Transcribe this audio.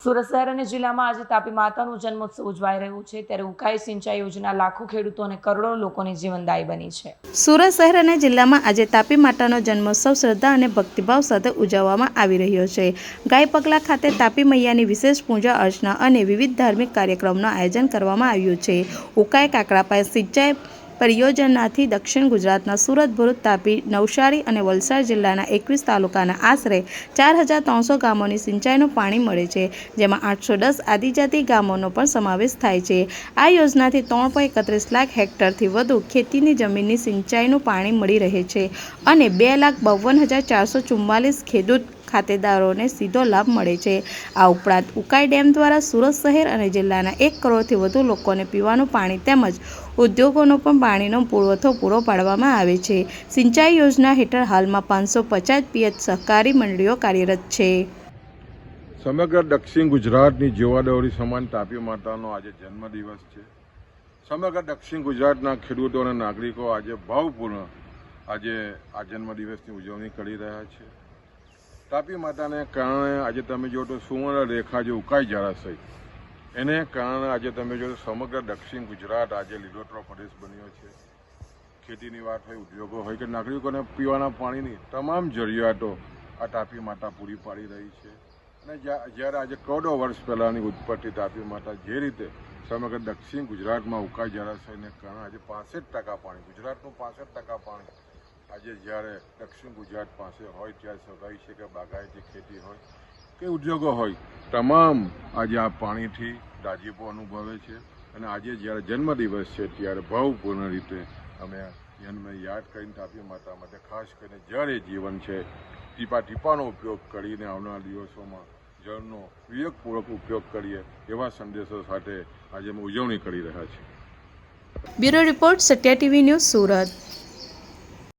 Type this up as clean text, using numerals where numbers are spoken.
સુરત શહેર અને જિલ્લામાં આજે તાપી માતાનું જન્મોત્સવ ઉજવાઈ રહ્યું છે, ત્યારે ઉકાઈ સિંચાઈ યોજના લાખો ખેડૂતો અને કરોડો લોકોની જીવનદાયી બની છે। સુરત શહેર અને જિલ્લામાં આજે તાપી માતાનો જન્મોત્સવ શ્રદ્ધા અને ભક્તિભાવ સાથે ઉજવવામાં આવી રહ્યો છે। ગાય પગલા ખાતે તાપી મૈયાની વિશેષ પૂજા અર્ચના અને વિવિધ ધાર્મિક કાર્યક્રમનું આયોજન કરવામાં આવ્યું છે। ઉકાઈ કાકરાપાર સિંચાઈ પરિયોજનાથી દક્ષિણ ગુજરાતના સુરત, ભરૂચ, તાપી, નવસારી અને વલસાડ જિલ્લાના 21 તાલુકાના આશરે 4300 ગામોની સિંચાઈનું પાણી મળે છે, જેમાં 810 આદિજાતિ ગામોનો પણ સમાવેશ થાય છે। આ યોજનાથી 3.31 લાખ હેક્ટરથી વધુ ખેતીની જમીનની સિંચાઈનું પાણી મળી રહે છે અને 2,52,444 ખેડૂત ખાતેદારોને સીધો લાભ મળે છે। આ ઉપરાંત ઉકાઈ ડેમ દ્વારા સુરત શહેર અને જિલ્લાના 1 કરોડથી વધુ લોકોને પીવાનું પાણી તેમજ ઉદ્યોગોનો પણ પાણીનો પુરવઠો પૂરો પાડવામાં આવે છે। સિંચાઈ યોજના હેઠળ હાલમાં 550 પિયત સહકારી મંડળીઓ કાર્યરત છે। સમગ્ર દક્ષિણ ગુજરાતની જીવાદોરી સમાન તાપી માતાનો આજે જન્મદિવસ છે। સમગ્ર દક્ષિણ ગુજરાતના ખેડૂતો અને નાગરિકો આજે ભાવપૂર્ણ આજે આ જન્મદિવસની ઉજવણી કરી રહ્યા છે। તાપી માતાને કારણે આજે તમે જો તો સુવર્ણ રેખા જે ઉકાઈ જળાશય એને કારણે આજે તમે જો સમગ્ર દક્ષિણ ગુજરાત આજે લીલોતરો પ્રદેશ બન્યો છે। ખેતીની વાત હોય, ઉદ્યોગો હોય કે નાગરિકોને પીવાના પાણીની તમામ જરૂરિયાતો આ તાપી માતા પૂરી પાડી રહી છે। અને જ્યારે આજે કરોડો વર્ષ પહેલાંની ઉત્પત્તિ તાપી માતા જે રીતે સમગ્ર દક્ષિણ ગુજરાતમાં ઉકાઈ જળાશયને કારણે આજે 65% પાણી, ગુજરાતનું 65% પાણી આજે જ્યારે દક્ષિણ ગુજરાત પાસે હોય ત્યારે સ્વાભાવિક છે કે બાગાયતી ખેતી હોય કે ઉદ્યોગો હોય તમામ આજે આ પાણીથી દાજીપો અનુભવે છે। અને આજે જ્યારે જન્મદિવસ છે ત્યારે ભાવપૂર્ણ રીતે અમે જન્મને યાદ કરીને તાપી માતા માટે ખાસ કરીને જળ એ જીવન છે, ટીપા ટીપાનો ઉપયોગ કરીને આવનારા દિવસોમાં જળનો વિવેકપૂર્વક ઉપયોગ કરીએ એવા સંદેશો સાથે આજે અમે ઉજવણી કરી રહ્યા છીએ। Bureau report, Satya TV news, Surat.